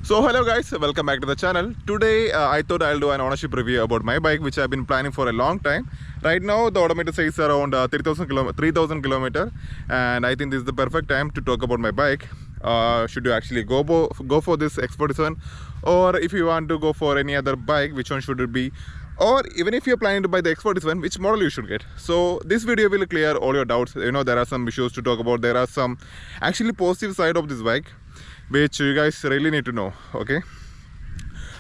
So hello guys, welcome back to the channel. Today I thought I'll do an ownership review about my bike, which I've been planning for a long time. Right now the odometer says around 3,000 kilometer, and I think this is the perfect time to talk about my bike. Should you actually go for this X47, or if you want to go for any other bike, which one should it be? Or even if you're planning to buy the X47, which model you should get. So this video will clear all your doubts. You know, there are some issues to talk about. There are some actually positive side of this bike which you guys really need to know. Okay,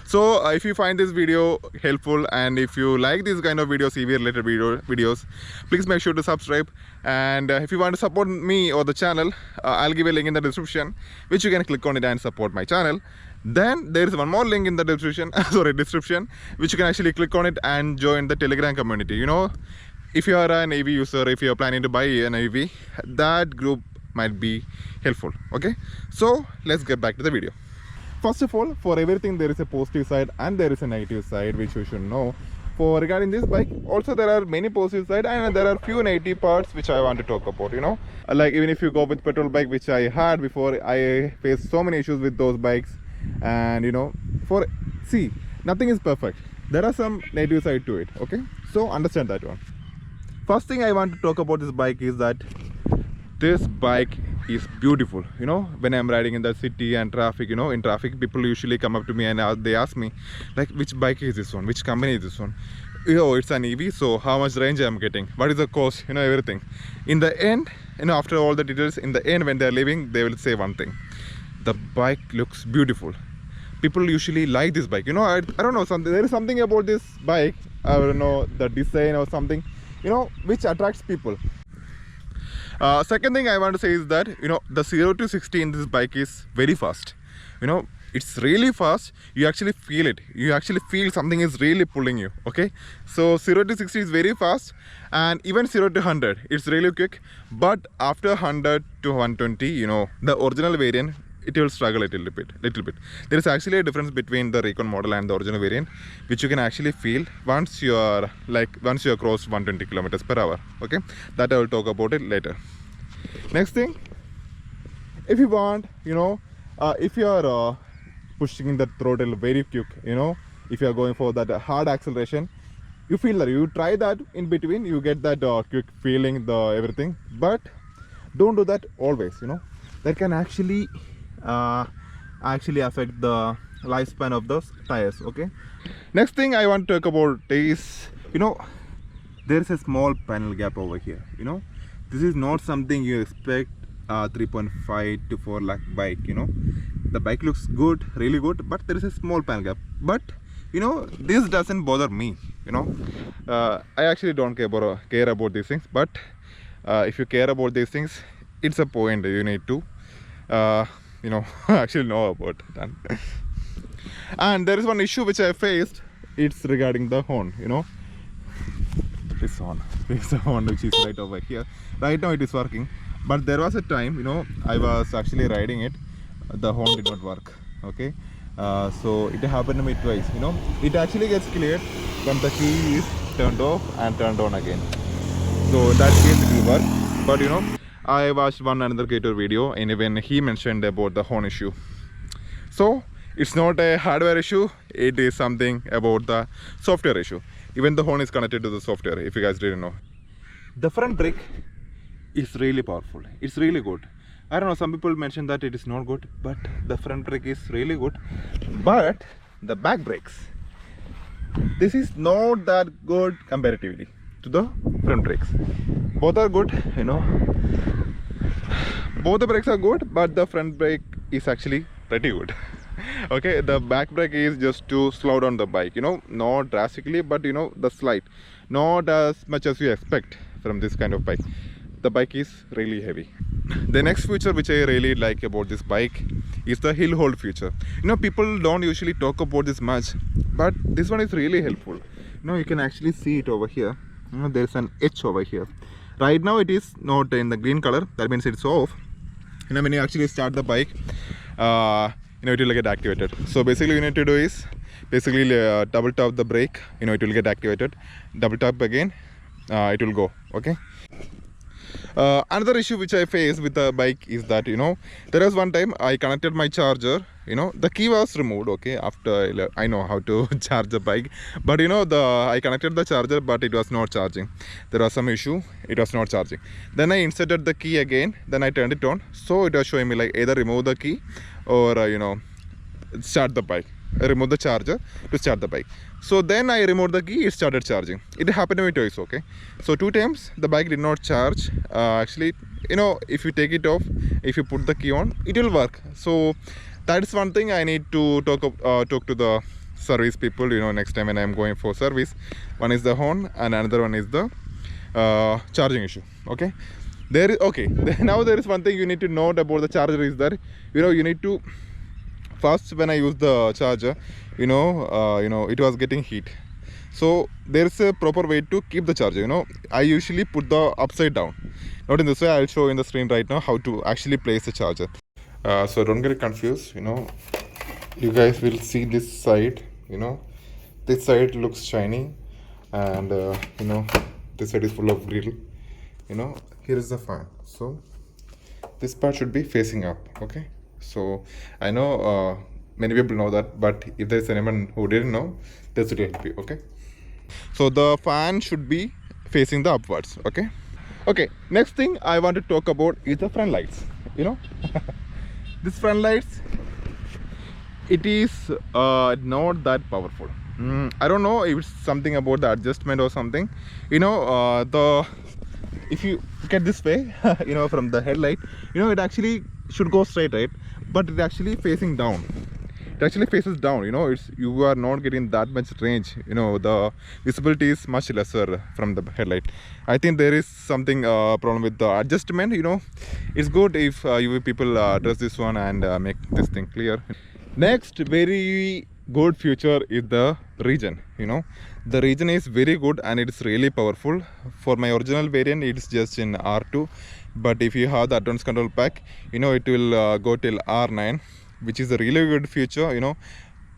so if you find this video helpful and if you like this kind of videos, EV related videos, please make sure to subscribe. And if you want to support me or the channel, I'll give a link in the description which you can click on it and support my channel. Then there is one more link in the description which you can actually click on it and join the Telegram community. You know, if you are an EV user, if you are planning to buy an EV, that group might be helpful. Okay, so let's get back to the video. First of all, for everything there is a positive side and there is a negative side which you should know. For regarding this bike, also there are many positive side and there are few negative parts which I want to talk about. You know, like even if you go with petrol bike, which I had before, I faced so many issues with those bikes. And you know, nothing is perfect. There are some negative side to it. Okay, so understand that one. First thing I want to talk about this bike is that this bike is beautiful. You know, when I'm riding in the city and traffic, you know, in traffic, people usually come up to me and they ask me like, which bike is this one, which company is this one? Oh, it's an EV, so how much range I'm getting, what is the cost, you know, everything. In the end, you know, after all the details, in the end when they're leaving, they will say one thing: the bike looks beautiful. People usually like this bike. You know, I don't know, there is something about this bike, I don't know, the design or something, you know, which attracts people. Second thing I want to say is that, you know, the 0 to 60 in this bike is very fast. You know, it's really fast. You actually feel it. You actually feel something is really pulling you. Okay, so 0 to 60 is very fast, and even 0 to 100 it's really quick. But after 100 to 120, you know, the original variant, it will struggle a little bit. There is actually a difference between the Recon model and the original variant, which you can actually feel once you are crossed 120 kilometers per hour. Okay, that I will talk about it later. Next thing, if you want, you know, if you are pushing the throttle very quick, you know, if you are going for that hard acceleration, you feel that, you try that in between, you get that quick feeling, the everything, but don't do that always. You know, that can actually affect the lifespan of those tires. Okay, next thing I want to talk about is, you know, there is a small panel gap over here. You know, this is not something you expect 3.5 to 4 lakh bike. You know, the bike looks good, really good, but there is a small panel gap. But you know, this doesn't bother me. You know, I actually don't care about these things, but if you care about these things, it's a point you need to you know, actually know about it. And there is one issue which I faced. It's regarding the horn. You know, this horn which is right over here. Right now it is working, but there was a time, you know, I was actually riding it, the horn did not work. Okay, so it happened to me twice. You know, it actually gets cleared when the key is turned off and turned on again. So in that case it will work. But you know, I watched one another creator video and even he mentioned about the horn issue. So it's not a hardware issue, it is something about the software issue. Even the horn is connected to the software, if you guys didn't know. The front brake is really powerful, it's really good. I don't know, some people mention that it is not good, but the front brake is really good. But the back brakes, this is not that good comparatively to the front brakes. Both are good, you know, both the brakes are good, but the front brake is actually pretty good. Okay, the back brake is just to slow down the bike, you know, not drastically, but you know, the slight, not as much as you expect from this kind of bike. The bike is really heavy. The next feature which I really like about this bike is the hill hold feature. You know, people don't usually talk about this much, but this one is really helpful. You know, you can actually see it over here. You know, there's an H over here. Right now it is not in the green color, that means it's off. You know, when you actually start the bike, you know, it will get activated. So basically you need to do is basically double tap the brake, you know, it will get activated. Double tap again, it will go. Okay, Another issue which I face with the bike is that, you know, there was one time I connected my charger You know, the key was removed. Okay, after I know how to charge the bike, but you know, I connected the charger, but it was not charging. There was some issue, it was not charging. Then I inserted the key again, then I turned it on, so it was showing me like either remove the key or you know, start the bike. I removed the charger to start the bike. So then I removed the key, it started charging. It happened to me twice. Okay, so 2 times the bike did not charge. Actually, you know, if you take it off, if you put the key on, it will work. So that's one thing I need to talk to the service people, you know, next time when I'm going for service. One is the horn and another one is the charging issue. Okay, there is okay. Now there is one thing you need to note about the charger is that, you know, you need to first, when I use the charger, you know, it was getting heat. So there's a proper way to keep the charger. You know, I usually put the upside down, not in this way. I'll show in the screen right now how to actually place the charger. So don't get confused. You know, you guys will see this side. You know, this side looks shiny, and you know, this side is full of grill. You know, here is the fan. So this part should be facing up. Okay, so I know many people know that, but if there is anyone who didn't know, this will help you. Okay, so the fan should be facing the upwards. Okay, next thing I want to talk about is the front lights. You know, this front lights, it is not that powerful. I don't know if it's something about the adjustment or something. You know, if you look at this way, you know, from the headlight, you know, it actually should go straight, right? But it actually facing down. It actually faces down. You know, you are not getting that much range. You know, the visibility is much lesser from the headlight. I think there is something problem with the adjustment. You know, it's good if you people address this one and make this thing clear. Next very good feature is the Regen. You know, the Regen is very good and it's really powerful. For my original variant, it's just in R2, but if you have the advanced control pack, you know, it will go till R9, which is a really good feature. You know,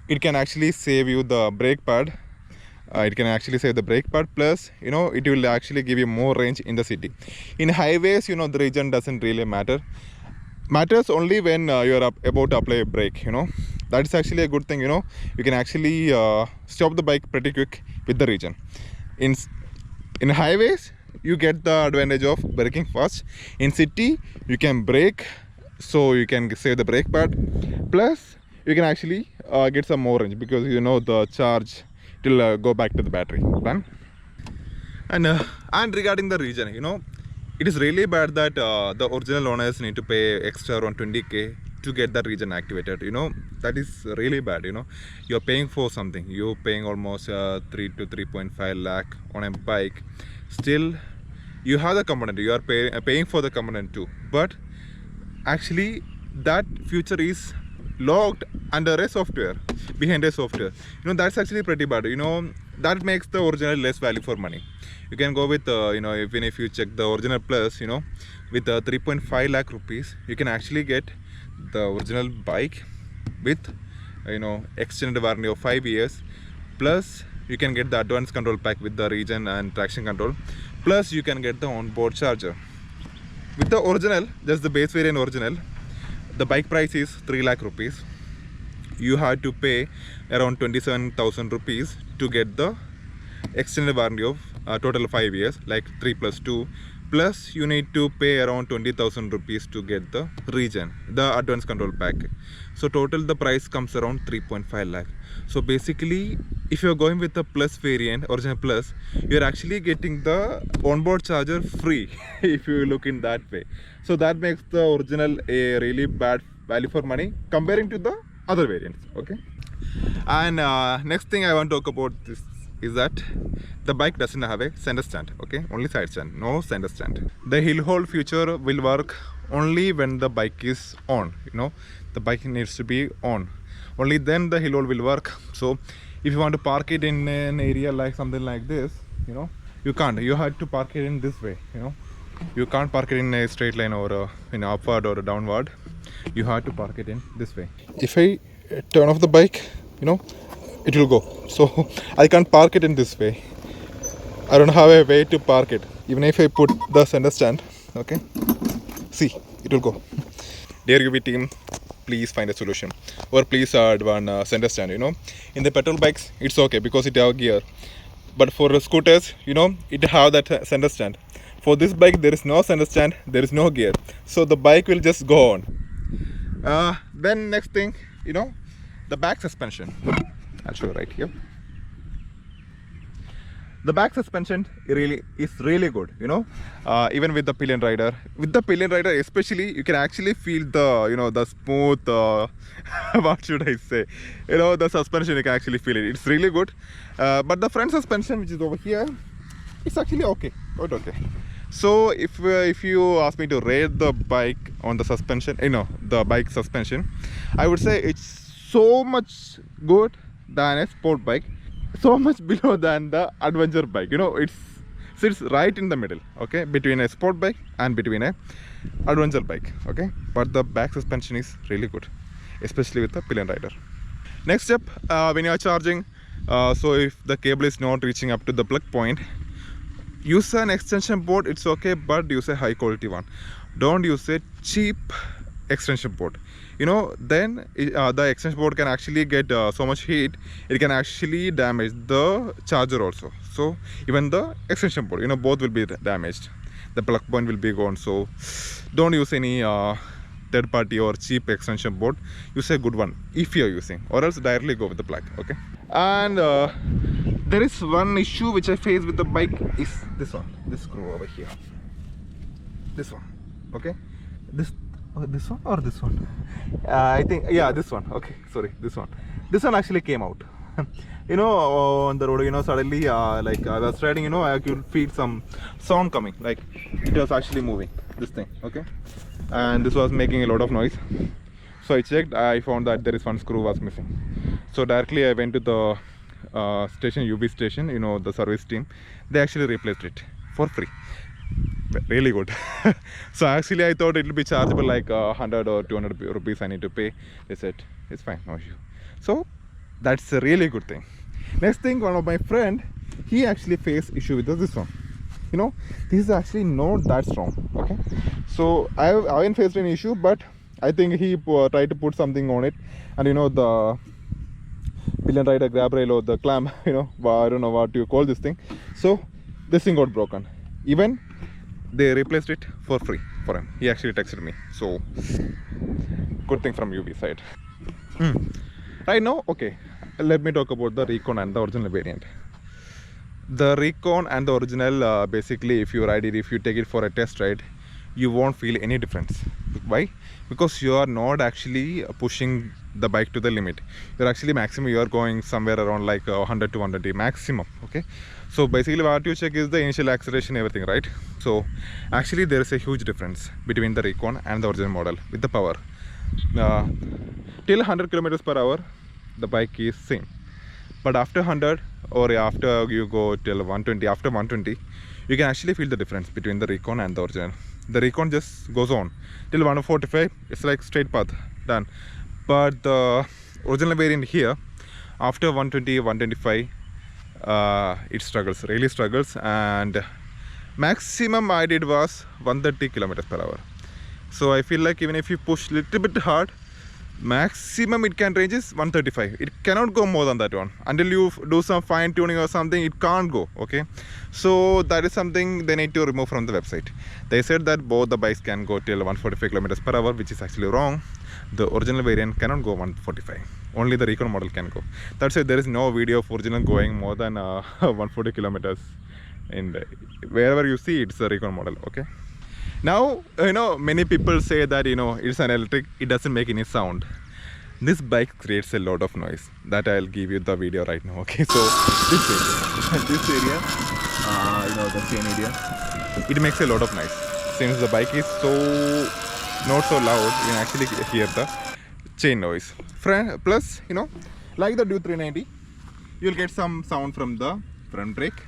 it can actually save you the brake pad. It can actually save the brake pad, plus, you know, it will actually give you more range in the city. In highways, you know, the Regen doesn't really matters only when you're about to apply a brake. You know, that's actually a good thing. You know, you can actually stop the bike pretty quick with the Regen. In highways, you get the advantage of braking fast. In city, you can brake, so you can save the brake pad, plus you can actually get some more range, because you know the charge will go back to the battery plan. And regarding the Regen, you know, it is really bad that the original owners need to pay extra around 20k to get that Regen activated. You know, that is really bad. You know, you're paying for something. You're paying almost 3 to 3.5 lakh on a bike. Still, you have the component. You are paying for the component too. But actually, that feature is locked under a software, behind a software. You know, that's actually pretty bad. You know, that makes the original less value for money. You can go with you know, even if you check the original plus, you know, with 3.5 lakh rupees, you can actually get the original bike with, you know, extended warranty of 5 years, plus you can get the advanced control pack with the Regen and traction control, plus you can get the onboard charger. With the original, just the base variant original, the bike price is 3 lakh rupees. You have to pay around 27,000 rupees to get the extended warranty of total 5 years, like 3 plus 2, plus you need to pay around 20,000 rupees to get the Regen, the advanced control pack. So total the price comes around 3.5 lakh. So basically, if you're going with the plus variant, original plus, you're actually getting the onboard charger free if you look in that way. So that makes the original a really bad value for money comparing to the other variants. Okay, and next thing I want to talk about this is that the bike doesn't have a center stand. Okay, only side stand, no center stand. The hill hold feature will work only when the bike is on. You know, the bike needs to be on, only then the hill hold will work. So if you want to park it in an area like something like this, you know, you can't. You have to park it in this way. You know, you can't park it in a straight line or you know, upward or downward. You have to park it in this way. If I turn off the bike, you know, it will go. So I can't park it in this way. I don't have a way to park it. Even if I put the center stand, okay, see, it will go. Dear UV team, please find a solution, or please add one center stand. You know, in the petrol bikes it's okay because it have gear, but for scooters, you know, it have that center stand. For this bike there is no center stand, there is no gear, so the bike will just go on. Then next thing, you know, the back suspension. I'll show you right here. The back suspension is really good, you know, even with the pillion rider. With the pillion rider especially, you can actually feel the, you know, the smooth, what should I say, you know, the suspension, you can actually feel it. It's really good. But the front suspension, which is over here, it's actually okay, quite okay. So if you ask me to rate the bike on the suspension, you know, the bike suspension, I would say it's so much good than a sport bike, so much below than the adventure bike. You know, it sits right in the middle, okay, between a sport bike and between a adventure bike, okay. But the back suspension is really good, especially with the pillion rider. Next step, when you are charging, so if the cable is not reaching up to the plug point, use an extension board, it's okay, but use a high quality one. Don't use a cheap extension board. You know, then the extension board can actually get so much heat, it can actually damage the charger also. So even the extension board, you know, both will be damaged, the plug point will be gone. So don't use any third party or cheap extension board, use a good one if you're using, or else directly go with the plug, okay. And there is one issue which I face with the bike, is this one, this screw over here, this one, okay. This one or this one, I think, yeah, this one, okay, sorry, this one actually came out. You know, on the road, you know, suddenly like I was riding, you know, I could feel some sound coming, like it was actually moving, this thing, okay. And this was making a lot of noise. So I checked, I found that there is one screw was missing. So directly I went to the station, UV station, you know, the service team. They actually replaced it for free. Really good. So actually I thought it will be chargeable like 100 or 200 rupees I need to pay. They said it's fine, no issue. So that's a really good thing. Next thing, one of my friend, he actually faced issue with this one. You know, this is actually not that strong, okay. So I haven't faced any issue, but I think he tried to put something on it, and you know, the pillion rider grab rail or the clamp, you know, I don't know what you call this thing. So this thing got broken. Even they replaced it for free for him. He actually texted me. So good thing from UV side. Right now, okay, let me talk about the Recon and the original variant. The Recon and the original, basically, if you ride it, if you take it for a test ride, you won't feel any difference. Why? Because you are not actually pushing the bike to the limit. You're actually maximum, you are going somewhere around like 100 to 120 maximum, okay. So basically what you check is the initial acceleration, everything, right? So actually there is a huge difference between the Recon and the original model with the power. Till 100 kilometers per hour the bike is same, but after 100 or after you go till 120, after 120 you can actually feel the difference between the Recon and the original. The Recon just goes on till 145, it's like straight path, done. But the original variant here, after 120, 125, it struggles, really struggles, and maximum I did was 130 kilometers per hour. So I feel like even if you push little bit hard, maximum it can range is 135. It cannot go more than that one. Until you do some fine tuning or something, it can't go, okay. So that is something they need to remove from the website. They said that both the bikes can go till 145 kilometers per hour, which is actually wrong. The original variant cannot go 145. Only the Recon model can go. That's why there is no video of original going more than 140 kilometers. And wherever you see, it's a Recon model, okay. Now, you know, many people say that, you know, it's an electric, it doesn't make any sound. This bike creates a lot of noise. That I'll give you the video right now, okay. So this area, you know, the chain area, it makes a lot of noise. Since the bike is so not so loud, you can actually hear the chain noise. Plus, you know, like the Duke 390, you'll get some sound from the front brake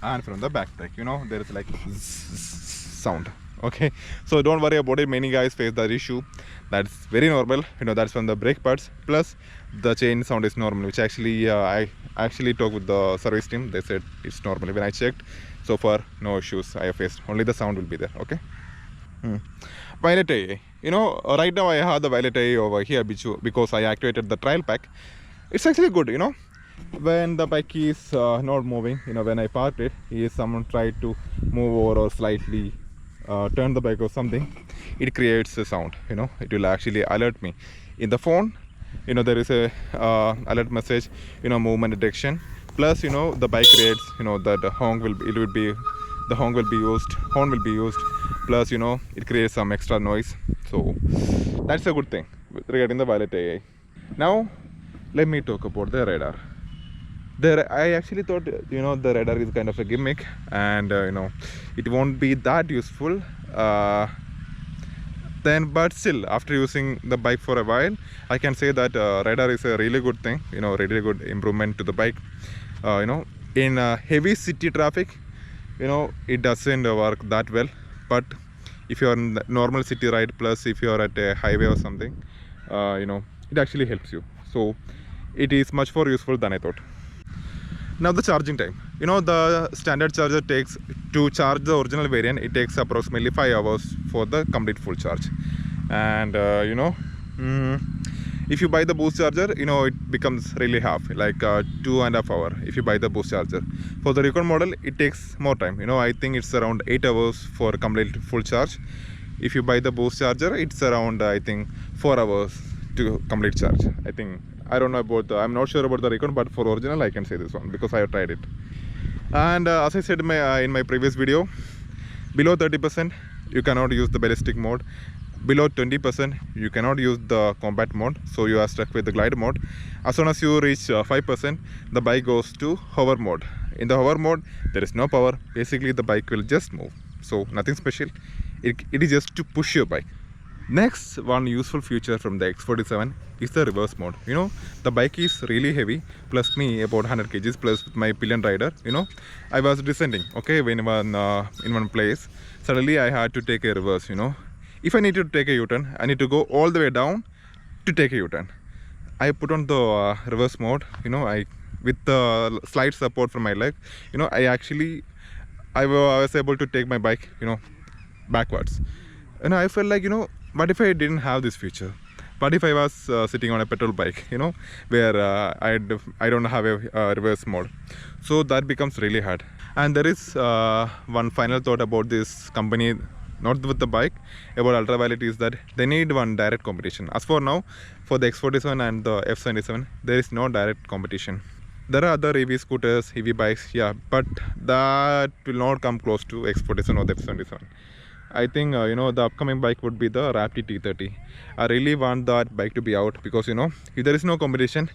and from the back brake. You know, there is like sound, okay. So don't worry about it. Many guys face that issue. That's very normal, you know. That's from the brake parts. Plus the chain sound is normal, which actually I actually talked with the service team. They said it's normal. When I checked, so far no issues I have faced, only the sound will be there, okay. Violet A. You know, right now I have the Violet A over here because I activated the trial pack. It's actually good, you know. When the bike is not moving, you know, when I parked it, if someone tried to move over or slightly turn the bike or something, it creates a sound, you know. It will actually alert me. In the phone, you know, there is a alert message, you know, movement detection. Plus, you know, the bike creates, you know, that the horn will be used. Plus, you know, it creates some extra noise. So that's a good thing regarding the Violet AI. Now, let me talk about the radar. I actually thought, you know, the radar is kind of a gimmick, and you know, it won't be that useful. But still, after using the bike for a while, I can say that radar is a really good thing. You know, really good improvement to the bike. You know, in heavy city traffic, you know, it doesn't work that well. But if you're in the normal city ride, plus if you're at a highway or something, you know, it actually helps you. So it is much more useful than I thought. Now the charging time. You know, the standard charger takes, to charge the original variant, it takes approximately 5 hours for the complete full charge. And you know, if you buy the boost charger, you know, it becomes really half, like 2.5 hours if you buy the boost charger. For the Recon model, it takes more time. You know, I think it's around 8 hours for complete full charge. If you buy the boost charger, it's around, I think, 4 hours to complete charge. I don't know about I'm not sure about the Recon, but for original I can say this one because I have tried it. And as I said in my previous video, below 30% you cannot use the ballistic mode. Below 20% you cannot use the combat mode, so you are stuck with the glide mode. As soon as you reach 5%, the bike goes to hover mode. In the hover mode, there is no power. Basically the bike will just move, so nothing special. It is just to push your bike. Next, one useful feature from the X47 is the reverse mode. You know, the bike is really heavy, plus me about 100 kgs, plus with my pillion rider. You know, I was descending, okay, when in one place. Suddenly I had to take a reverse, you know. If I need to take a U-turn, I need to go all the way down to take a U-turn. I put on the reverse mode, you know, with the slight support from my leg, you know, I was able to take my bike, you know, backwards. And I felt like, you know, what if I didn't have this feature? What if I was sitting on a petrol bike, you know, where I don't have a reverse mode? So that becomes really hard. And there is one final thought about this company, not with the bike, about Ultraviolette, is that they need one direct competition. As for now, for the X47 and the F77, there is no direct competition. There are other EV scooters, EV bikes, yeah, but that will not come close to X47 or the F77. I think, you know, the upcoming bike would be the Rapti T30. I really want that bike to be out because, you know, if there is no competition,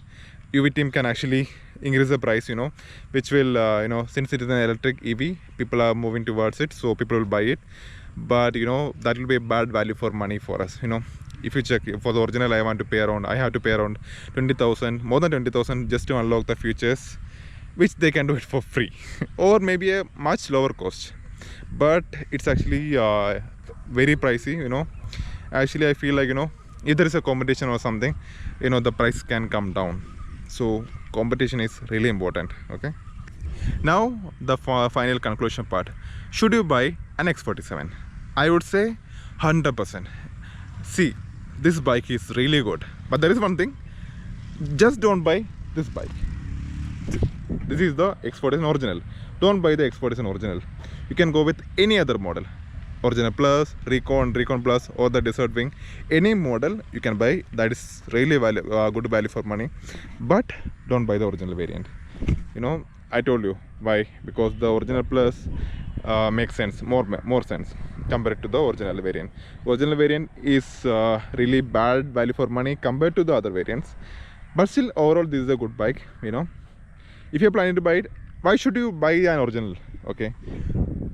UV team can actually increase the price, you know, which will, you know, since it is an electric EV, people are moving towards it, so people will buy it. But, you know, that will be a bad value for money for us, you know. If you check, for the original, I have to pay around 20,000, more than 20,000 just to unlock the features, which they can do it for free or maybe a much lower cost. But it's actually very pricey, you know. Actually, I feel like, you know, if there is a competition or something, you know, the price can come down. So competition is really important. Okay, now the final conclusion part. Should you buy an X47? I would say 100%. See, this bike is really good, but there is one thing: just don't buy this bike. This is the X47 original. Don't buy the X47 original. You can go with any other model, Original Plus, Recon Plus, or the Desert Wing. Any model you can buy. That is really good value for money. But don't buy the original variant. You know, I told you why. Because the Original Plus makes sense, more sense compared to the original variant. Original variant is really bad value for money compared to the other variants. But still, overall, this is a good bike. You know, if you're planning to buy it, why should you buy an original? Okay,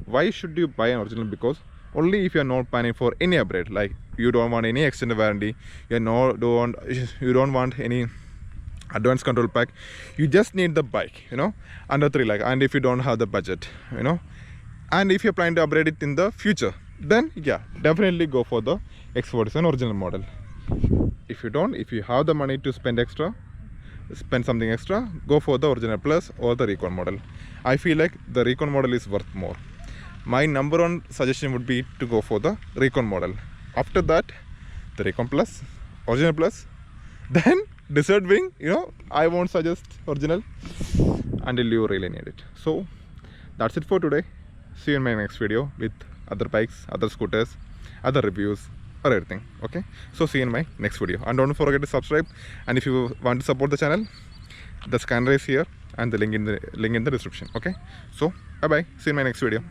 why should you buy an original? Because only if you are not planning for any upgrade, like you don't want any extended warranty, you don't want any advanced control pack, you just need the bike, you know, under 3 lakh. And if you don't have the budget, you know, and if you're planning to upgrade it in the future, then yeah, definitely go for the X47 original model. If you have the money to spend something extra, go for the Original Plus or the Recon model. I feel like the Recon model is worth more. my number one suggestion would be to go for the Recon model. After that, the Recon Plus, Original Plus, then Desert Wing. I won't suggest Original until you really need it. So that's it for today. See you in my next video with other bikes, other scooters, other reviews or everything. Okay, so see you in my next video, and don't forget to subscribe. And if you want to support the channel, the scanner is here and the link in the description. Okay, so bye bye, see you in my next video.